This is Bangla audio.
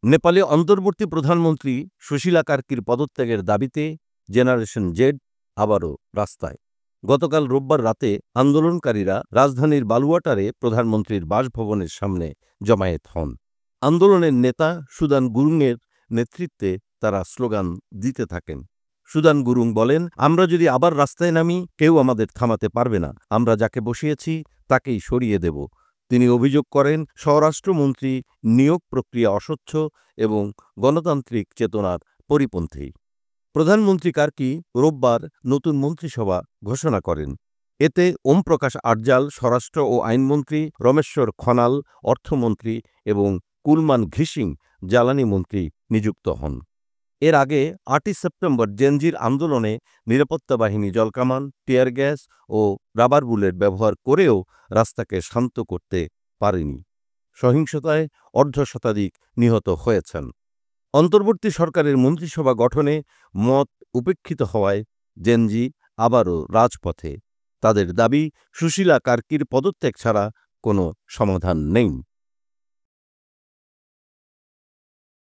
নেপালে অন্তর্বর্তী প্রধানমন্ত্রী সুশীলা কার্কির পদত্যাগের দাবিতে জেনারেশন জেড আবারও রাস্তায়। গতকাল রোববার রাতে আন্দোলনকারীরা রাজধানীর বালুয়াটারে প্রধানমন্ত্রীর বাসভবনের সামনে জমায়েত হন। আন্দোলনের নেতা সুদান গুরুংয়ের নেতৃত্বে তারা স্লোগান দিতে থাকেন। সুদান গুরুং বলেন, আমরা যদি আবার রাস্তায় নামি কেউ আমাদের থামাতে পারবে না, আমরা যাকে বসিয়েছি তাকেই সরিয়ে দেব। তিনি অভিযোগ করেন, স্বরাষ্ট্রমন্ত্রী নিয়োগ প্রক্রিয়া অস্বচ্ছ এবং গণতান্ত্রিক চেতনার পরিপন্থী। প্রধানমন্ত্রী কার্কি রোববার নতুন মন্ত্রিসভা ঘোষণা করেন। এতে ওমপ্রকাশ আটজাল স্বরাষ্ট্র ও আইনমন্ত্রী, রমেশ্বর খনাল অর্থমন্ত্রী এবং কুলমান ঘিসিং জ্বালানি মন্ত্রী নিযুক্ত হন। এর আগে ৮ই সেপ্টেম্বর জেনজির আন্দোলনে নিরাপত্তা বাহিনী জলকামান, টিয়ার গ্যাস ও রাবার বুলেট ব্যবহার করেও রাস্তাকে শান্ত করতে পারেনি। সহিংসতায় অর্ধশতাধিক নিহত হয়েছেন। অন্তর্বর্তী সরকারের মন্ত্রিসভা গঠনে মত উপেক্ষিত হওয়ায় জেনজি আবারও রাজপথে। তাদের দাবি, সুশীলা কার্কির পদত্যাগ ছাড়া কোনো সমাধান নেই।